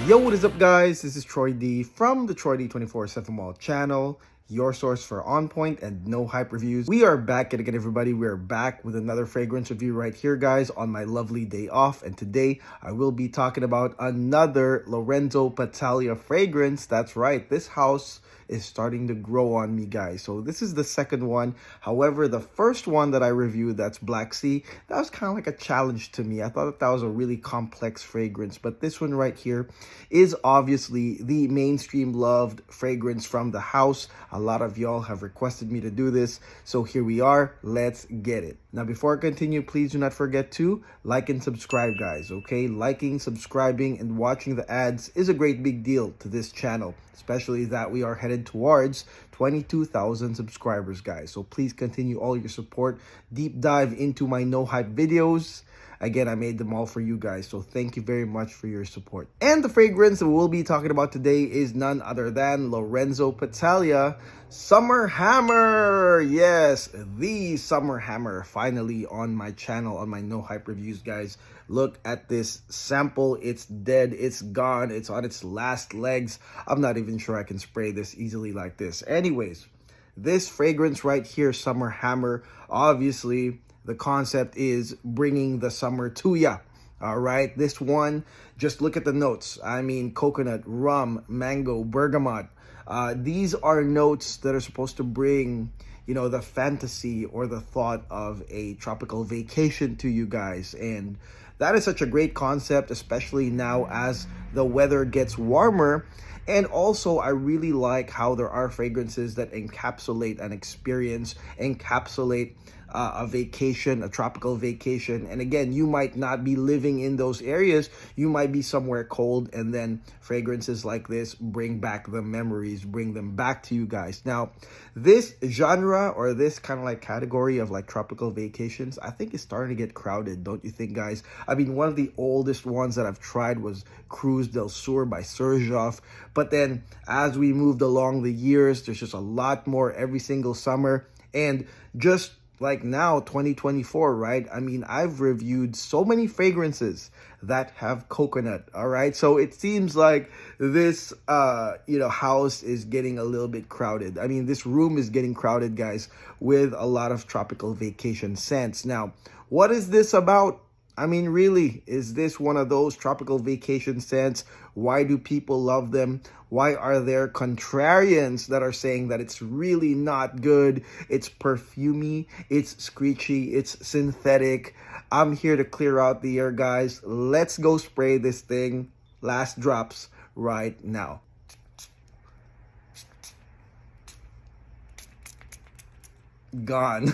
Yo, what is up, guys? This is Troy D from the Troy D 24/7 Mall channel, your source for on point and no hype reviews. We are back at it again, everybody. We are back with another fragrance review right here, guys, on my lovely day off. And today I will be talking about another Lorenzo Pazzaglia fragrance. That's right, this house is starting to grow on me, guys. So this is the second one. However, the first one that I reviewed, that's Black Sea, that was kind of like a challenge to me. I thought that was a really complex fragrance, but this one right here is obviously the mainstream loved fragrance from the house. A lot of y'all have requested me to do this, so here we are. Let's get it. Now, before I continue, please do not forget to like and subscribe, guys, okay? Liking, subscribing, and watching the ads is a great big deal to this channel, especially that we are headed towards 22,000 subscribers, guys. So please continue all your support. Deep dive into my no hype videos. Again, I made them all for you guys, so thank you very much for your support. And the fragrance that we'll be talking about today is none other than Lorenzo Pazzaglia Summer Hammer. Yes, the Summer Hammer, finally on my channel, on my no hype reviews, guys. Look at this sample. It's dead, it's gone, it's on its last legs. I'm not even sure I can spray this easily like this. Anyways, this fragrance right here, Summer Hammer, obviously the concept is bringing the summer to ya. All right, this one, just look at the notes. I mean, coconut, rum, mango, bergamot. These are notes that are supposed to bring, you know, the fantasy or the thought of a tropical vacation to you guys. And that is such a great concept, especially now as the weather gets warmer. And also, I really like how there are fragrances that encapsulate an experience, encapsulate a vacation, a tropical vacation. And again, you might not be living in those areas. You might be somewhere cold, and then fragrances like this bring back the memories, bring them back to you guys. Now, this genre or this kind of like category of like tropical vacations, I think is starting to get crowded, don't you think, guys? I mean, one of the oldest ones that I've tried was Cruz del Sur by Serjoff. But then as we moved along the years, there's just a lot more every single summer. And just like now, 2024, right? I mean, I've reviewed so many fragrances that have coconut, all right? So it seems like this, house is getting a little bit crowded. I mean, this room is getting crowded, guys, with a lot of tropical vacation scents. Now, what is this about? I mean, really, is this one of those tropical vacation scents? Why do people love them? Why are there contrarians that are saying that it's really not good? It's perfumey, it's screechy, it's synthetic. I'm here to clear out the air, guys. Let's go spray this thing. Last drops right now. Gone.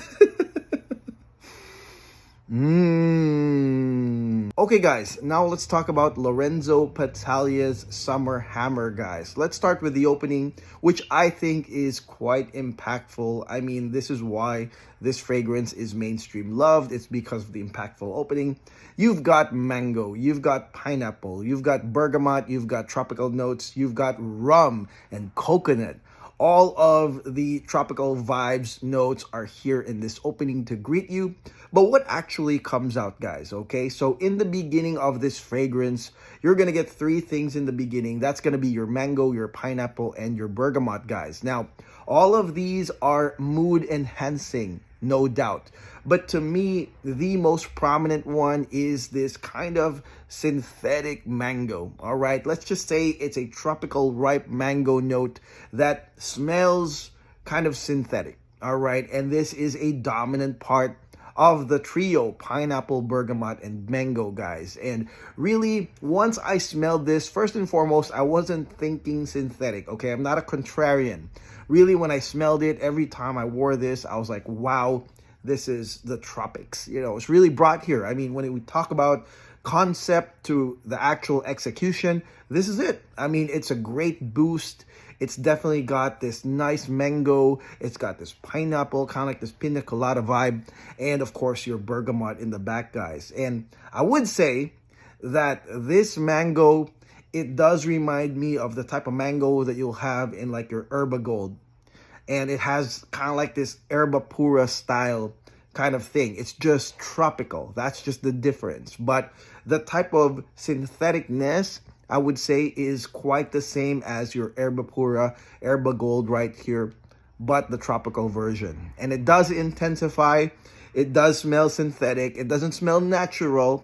Okay, guys, now let's talk about Lorenzo Pazzaglia's Summer Hammer, guys. Let's start with the opening, which I think is quite impactful. I mean, this is why this fragrance is mainstream loved. It's because of the impactful opening. You've got mango, you've got pineapple, you've got bergamot, you've got tropical notes, you've got rum and coconut. All of the tropical vibes notes are here in this opening to greet you. But what actually comes out, guys, okay? So in the beginning of this fragrance, you're going to get three things in the beginning. That's going to be your mango, your pineapple, and your bergamot, guys. Now, all of these are mood enhancing, no doubt. But to me, the most prominent one is this kind of synthetic mango, all right? Let's just say it's a tropical ripe mango note that smells kind of synthetic, all right? And this is a dominant part of the trio, pineapple, bergamot, and mango, guys. And really, once I smelled this, first and foremost, I wasn't thinking synthetic, okay? I'm not a contrarian. Really, when I smelled it, every time I wore this, I was like, wow, this is the tropics. You know, it's really brought here. I mean, when we talk about concept to the actual execution, this is it. I mean, it's a great boost. It's definitely got this nice mango. It's got this pineapple, kind of like this pina colada vibe. And of course, your bergamot in the back, guys. And I would say that this mango, it does remind me of the type of mango that you'll have in like your Herba Gold. And it has kind of like this Herba Pura style kind of thing. It's just tropical. That's just the difference. But the type of syntheticness I would say, is quite the same as your Herba Pura, Herba Gold right here, but the tropical version. And it does intensify. It does smell synthetic. It doesn't smell natural.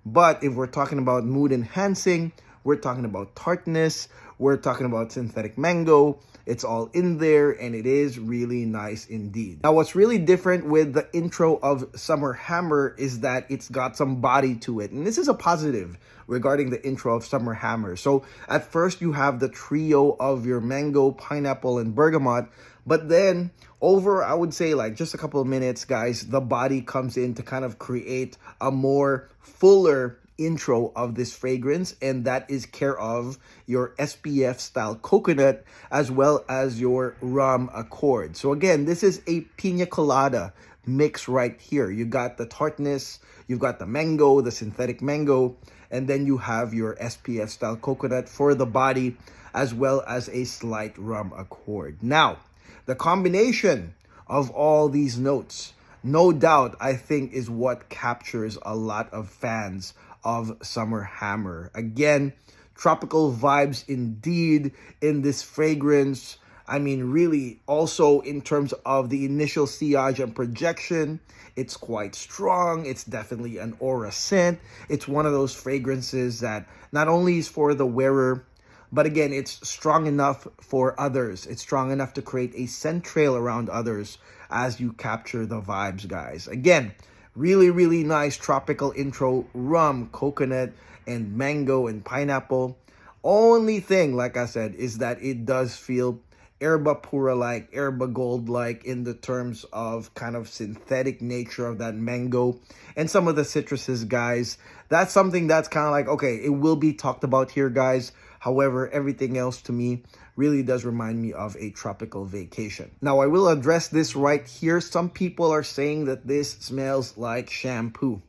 But if we're talking about mood enhancing, we're talking about tartness, we're talking about synthetic mango, it's all in there, and it is really nice indeed. Now, what's really different with the intro of Summer Hammer is that it's got some body to it. And this is a positive regarding the intro of Summer Hammer. So at first you have the trio of your mango, pineapple, and bergamot. But then over, I would say, like just a couple of minutes, guys, the body comes in to kind of create a more fuller intro of this fragrance, and that is care of your SPF style coconut as well as your rum accord. So again, this is a pina colada mix right here. You got the tartness, you've got the mango, the synthetic mango, and then you have your SPF style coconut for the body as well as a slight rum accord. Now, the combination of all these notes, no doubt, I think is what captures a lot of fans of Summer Hammer. Again, tropical vibes indeed in this fragrance. I mean, really, also in terms of the initial sillage and projection, it's quite strong. It's definitely an aura scent. It's one of those fragrances that not only is for the wearer, but again, it's strong enough for others. It's strong enough to create a scent trail around others as you capture the vibes, guys. Again, really, really nice tropical intro, rum, coconut, and mango and pineapple. Only thing, like I said, is that it does feel Herba Pura-like, Herba Gold-like in the terms of kind of synthetic nature of that mango and some of the citruses, guys. That's something that's kind of like, okay, it will be talked about here, guys. However, everything else to me really does remind me of a tropical vacation. Now, I will address this right here. Some people are saying that this smells like shampoo.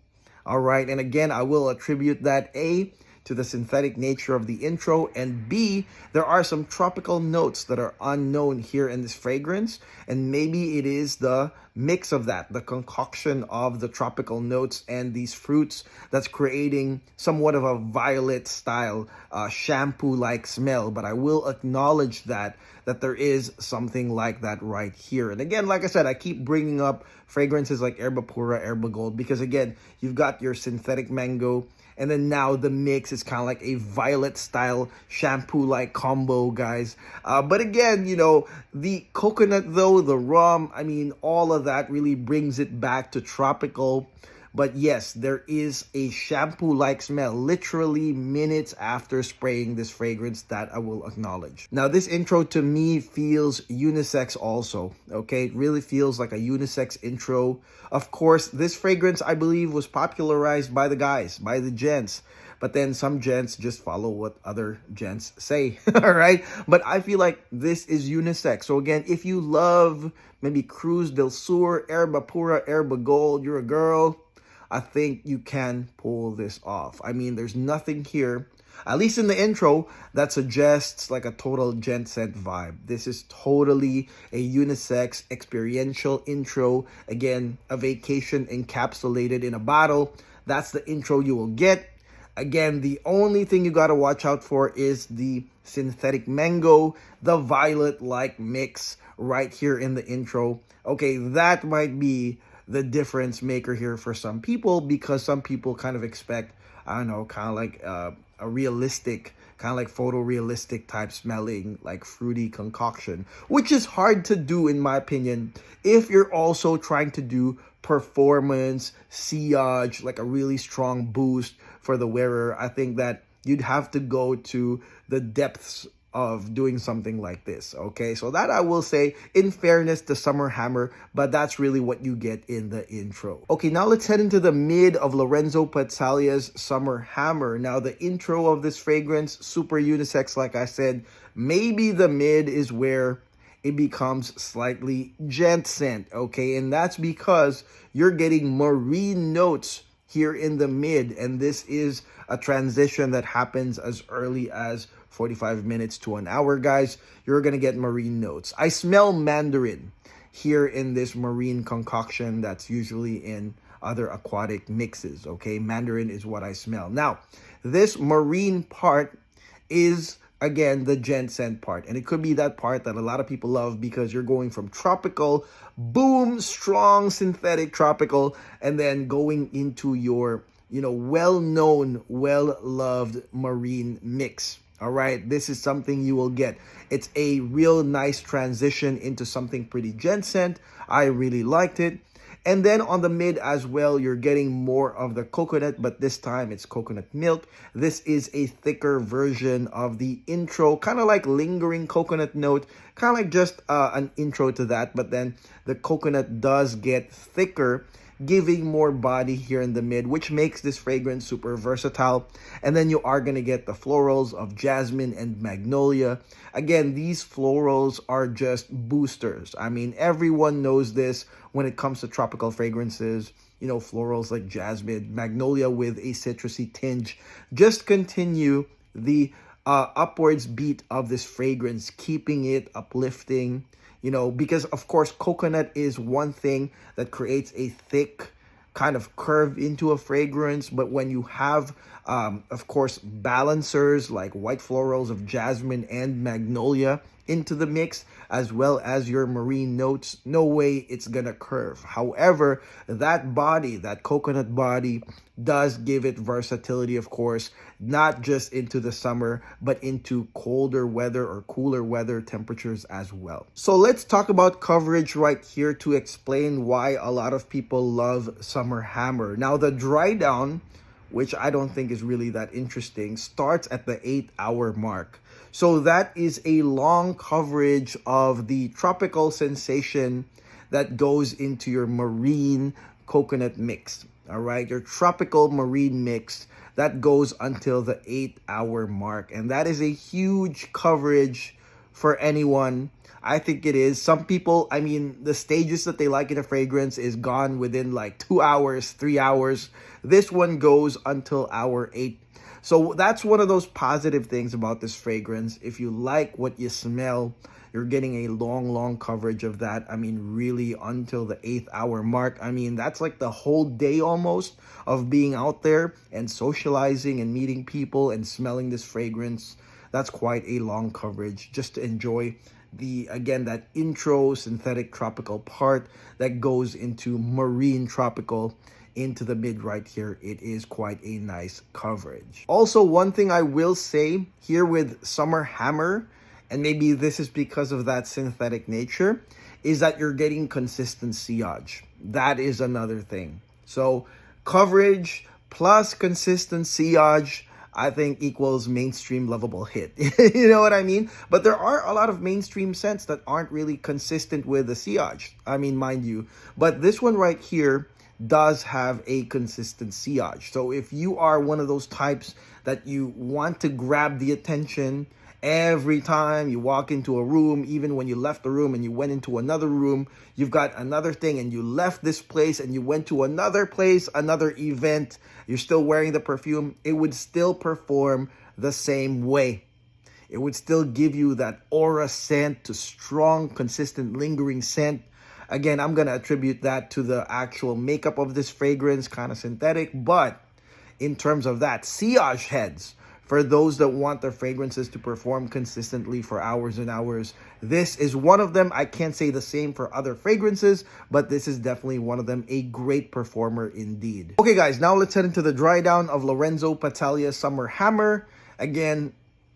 All right, and again, I will attribute that A, to the synthetic nature of the intro, and B, there are some tropical notes that are unknown here in this fragrance, and maybe it is the mix of that, the concoction of the tropical notes and these fruits that's creating somewhat of a violet style shampoo-like smell. But I will acknowledge that there is something like that right here. And again, like I said, I keep bringing up fragrances like Herba Pura, Herba Gold, because again, you've got your synthetic mango, and then now the mix is kind of like a violet style shampoo-like combo, guys. But again, you know, the coconut though, the rum, I mean, all of that really brings it back to tropical. But yes, there is a shampoo-like smell literally minutes after spraying this fragrance that I will acknowledge. Now, this intro to me feels unisex also, okay? It really feels like a unisex intro. Of course, this fragrance, I believe, was popularized by the guys, by the gents. But then some gents just follow what other gents say, all right? But I feel like this is unisex. So again, if you love maybe Cruz del Sur, Herba Pura, Herba Gold, you're a girl, I think you can pull this off. I mean, there's nothing here, at least in the intro, that suggests like a total gent scent vibe. This is totally a unisex experiential intro. Again, a vacation encapsulated in a bottle. That's the intro you will get. Again, the only thing you got to watch out for is the synthetic mango, the violet-like mix right here in the intro. Okay, that might be the difference maker here for some people, because some people kind of expect, I don't know, kind of like a realistic, kind of like photorealistic type smelling, like fruity concoction, which is hard to do in my opinion if you're also trying to do performance, sillage, like a really strong boost for the wearer. I think that you'd have to go to the depths of doing something like this, okay? So that I will say, in fairness to Summer Hammer, but that's really what you get in the intro. Okay, now let's head into the mid of Lorenzo Pazzaglia's Summer Hammer. Now, the intro of this fragrance, super unisex, like I said. Maybe the mid is where it becomes slightly gent scent, okay? And that's because you're getting marine notes here in the mid, and this is a transition that happens as early as 45 minutes to an hour, guys. You're gonna get marine notes. I smell mandarin here in this marine concoction that's usually in other aquatic mixes, okay? Mandarin is what I smell. Now, this marine part is again the gent scent part, and it could be that part that a lot of people love because you're going from tropical, boom, strong synthetic tropical, and then going into your well-known, well-loved marine mix. All right, this is something you will get. It's a real nice transition into something pretty gent scent. I really liked it. And then on the mid as well, you're getting more of the coconut, but this time it's coconut milk. This is a thicker version of the intro, kind of like lingering coconut note, kind of like just an intro to that, but then the coconut does get thicker, giving more body here in the mid, which makes this fragrance super versatile. And then you are going to get the florals of jasmine and magnolia. Again, these florals are just boosters. I mean, everyone knows this when it comes to tropical fragrances. Florals like jasmine, magnolia with a citrusy tinge just continue the upwards beat of this fragrance, keeping it uplifting. Because of course, coconut is one thing that creates a thick kind of curve into a fragrance. But when you have, of course, balancers like white florals of jasmine and magnolia into the mix, as well as your marine notes, no way it's gonna curve. However, that body, that coconut body, does give it versatility, of course, not just into the summer, but into colder weather or cooler weather temperatures as well. So let's talk about coverage right here to explain why a lot of people love Summer Hammer. Now, the dry down, which I don't think is really that interesting, starts at the 8-hour mark. So that is a long coverage of the tropical sensation that goes into your marine coconut mix. All right, your tropical marine mix that goes until the 8-hour mark. And that is a huge coverage for anyone. I think it is. Some people, I mean, the stages that they like in a fragrance is gone within like 2 hours, 3 hours. This one goes until hour 8. So that's one of those positive things about this fragrance. If you like what you smell, you're getting a long coverage of that. I mean, really until the 8th-hour mark. I mean, that's like the whole day almost of being out there and socializing and meeting people and smelling this fragrance. That's quite a long coverage just to enjoy again, that intro synthetic tropical part that goes into marine tropical into the mid right here. It is quite a nice coverage. Also, one thing I will say here with Summer Hammer, and maybe this is because of that synthetic nature, is that you're getting consistent sillage. That is another thing. So coverage plus consistent sillage, I think, equals mainstream lovable hit. You know what I mean? But there are a lot of mainstream scents that aren't really consistent with the sillage. I mean, mind you. But this one right here does have a consistent sillage. So if you are one of those types that you want to grab the attention every time you walk into a room, even when you left the room and you went into another room, you've got another thing, and you left this place and you went to another place, another event, you're still wearing the perfume, it would still perform the same way. It would still give you that aura scent, to strong, consistent, lingering scent. Again, I'm going to attribute that to the actual makeup of this fragrance, kind of synthetic. But in terms of that, sillage heads, for those that want their fragrances to perform consistently for hours and hours, this is one of them. I can't say the same for other fragrances, but this is definitely one of them. A great performer indeed. Okay, guys, now let's head into the dry down of Lorenzo Pazzaglia Summer Hammer. Again,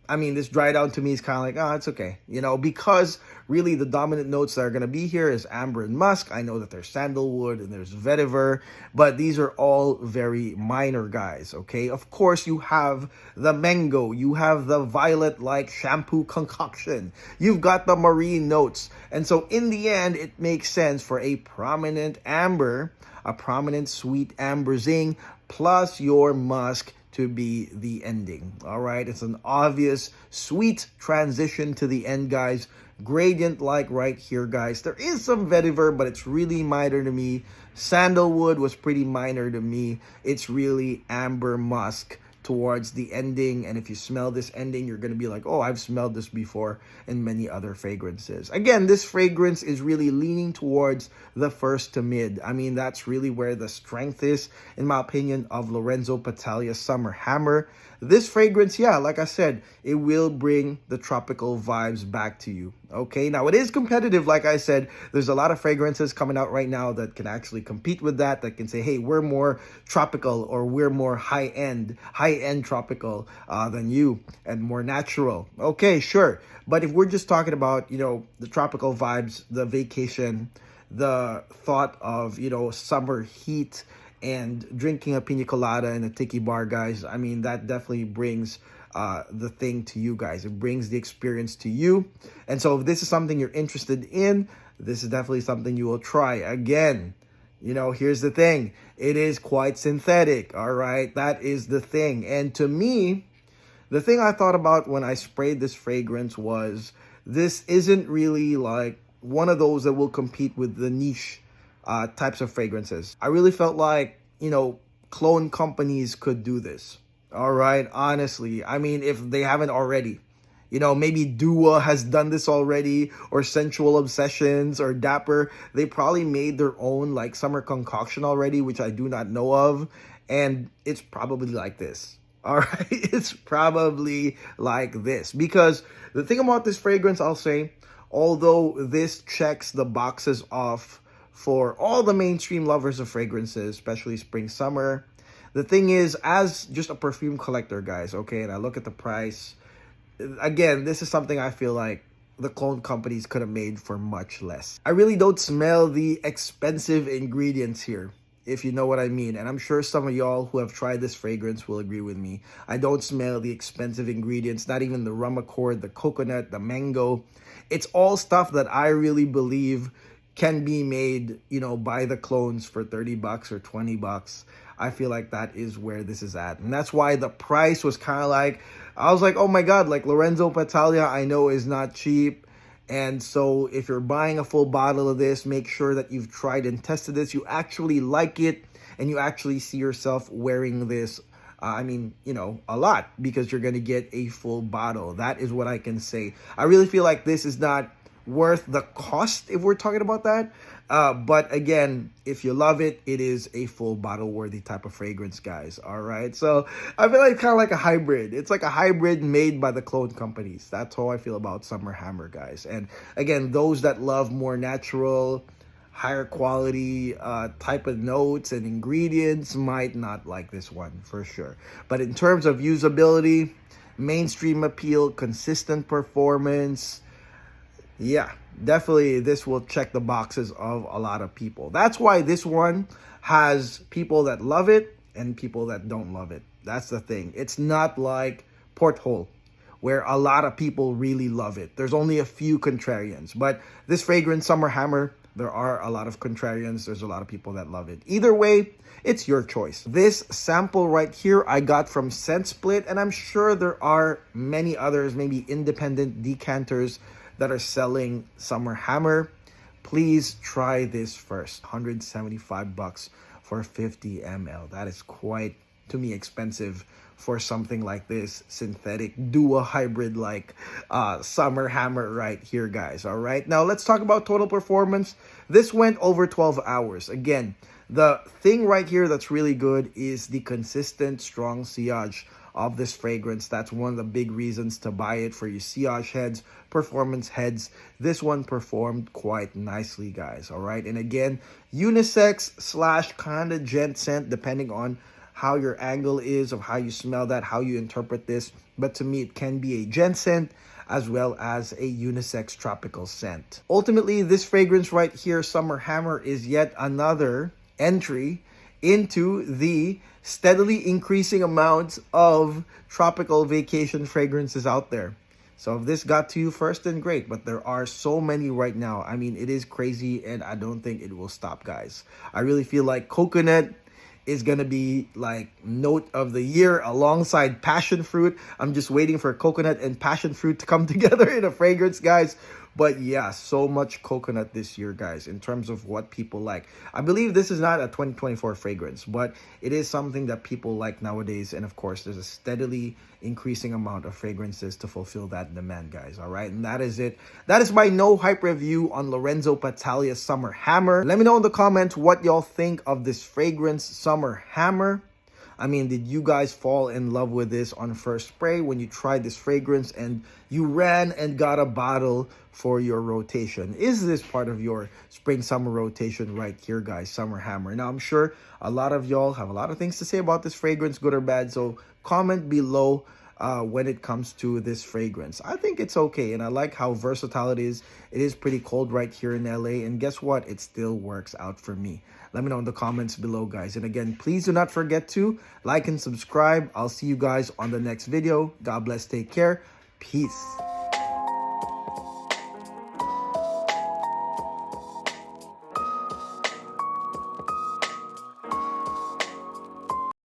I mean, this dry down to me is kind of like, oh, it's okay. Because really the dominant notes that are going to be here is amber and musk. I know that there's sandalwood and there's vetiver, but these are all very minor, guys, okay? Of course, you have the mango. You have the violet-like shampoo concoction. You've got the marine notes. And so in the end, it makes sense for a prominent amber, a prominent sweet amber zing, plus your musk to be the ending. All right, it's an obvious sweet transition to the end, guys. Gradient like right here, guys. There is some vetiver, but it's really minor to me. Sandalwood was pretty minor to me. It's really amber musk towards the ending. And if you smell this ending, you're going to be like, oh, I've smelled this before in many other fragrances. Again, this fragrance is really leaning towards the first to mid. I mean, that's really where the strength is, in my opinion, of Lorenzo Pazzaglia Summer Hammer. This fragrance, yeah, like I said, it will bring the tropical vibes back to you. Okay, now it is competitive, like I said. There's a lot of fragrances coming out right now that can actually compete with that can say, hey, we're more tropical, or we're more high-end tropical than you, and more natural. Okay, sure. But if we're just talking about, the tropical vibes, the vacation, the thought of, summer heat, and drinking a pina colada in a tiki bar, guys, I mean, that definitely brings the thing to you guys. It brings the experience to you. And so if this is something you're interested in, this is definitely something you will try. Again, here's the thing. It is quite synthetic, all right? That is the thing. And to me, the thing I thought about when I sprayed this fragrance was, this isn't really like one of those that will compete with the niche types of fragrances. I really felt like, clone companies could do this. All right, honestly. I mean, if they haven't already. Maybe Dua has done this already, or Sensual Obsessions, or Dapper. They probably made their own like summer concoction already, which I do not know of. And it's probably like this. All right, it's probably like this. Because the thing about this fragrance, I'll say, although this checks the boxes off for all the mainstream lovers of fragrances, especially spring, summer, the thing is, as just a perfume collector, guys, okay, and I look at the price, again, this is something I feel like the clone companies could have made for much less. I really don't smell the expensive ingredients here, if you know what I mean. And I'm sure some of y'all who have tried this fragrance will agree with me. I don't smell the expensive ingredients, not even the rum accord, the coconut, the mango. It's all stuff that I really believe can be made, by the clones for 30 bucks or 20 bucks. I feel like that is where this is at. And that's why the price was kind of like, I was like, oh my God, like Lorenzo Pazzaglia, I know is not cheap. And so if you're buying a full bottle of this, make sure that you've tried and tested this, you actually like it, and you actually see yourself wearing this, a lot, because you're going to get a full bottle. That is what I can say. I really feel like this is not worth the cost if we're talking about that. But again, if you love it, it is a full bottle worthy type of fragrance, guys. All right. So I feel like it's kind of like a hybrid. It's like a hybrid made by the clone companies. That's how I feel about Summer Hammer, guys. And again, those that love more natural, higher quality type of notes and ingredients might not like this one for sure. But in terms of usability, mainstream appeal, consistent performance, yeah, definitely this will check the boxes of a lot of people. That's why this one has people that love it and people that don't love it. That's the thing. It's not like Porthole, where a lot of people really love it. There's only a few contrarians. But this fragrance, Summer Hammer, there are a lot of contrarians. There's a lot of people that love it. Either way, it's your choice. This sample right here I got from Scent Split, and I'm sure there are many others, maybe independent decanters that are selling Summer Hammer. Please try this first. 175 bucks for 50 ml. That is quite, to me, expensive for something like this synthetic duo hybrid like Summer Hammer right here, guys. All right, now let's talk about total performance. This went over 12 hours. Again, the thing right here that's really good is the consistent strong sillage of this fragrance. That's one of the big reasons to buy it for your sillage heads, performance heads. This one performed quite nicely, guys. All right, and again, unisex slash kind of gent scent, depending on how your angle is of how you smell that, how you interpret this. But to me, it can be a gent scent as well as a unisex tropical scent. Ultimately, this fragrance right here, Summer Hammer, is yet another entry into the steadily increasing amounts of tropical vacation fragrances out there. So if this got to you first, then great. But there are so many right now. I mean, it is crazy, and I don't think it will stop, guys. I really feel like coconut is going to be like note of the year alongside passion fruit. I'm just waiting for coconut and passion fruit to come together in a fragrance, guys. But yeah, so much coconut this year, guys, in terms of what people like. I believe this is not a 2024 fragrance, but it is something that people like nowadays. And of course, there's a steadily increasing amount of fragrances to fulfill that demand, guys. All right, and that is it. That is my no hype review on Lorenzo Pazzaglia Summer Hammer. Let me know in the comments what y'all think of this fragrance Summer Hammer. I mean, did you guys fall in love with this on first spray when you tried this fragrance and you ran and got a bottle for your rotation? Is this part of your spring summer rotation right here, guys? Summer Hammer. Now, I'm sure a lot of y'all have a lot of things to say about this fragrance, good or bad. So comment below when it comes to this fragrance. I think it's okay, and I like how versatile it is. It is pretty cold right here in LA, and guess what? It still works out for me. Let me know in the comments below, guys. And again, please do not forget to like and subscribe. I'll see you guys on the next video. God bless. Take care. Peace.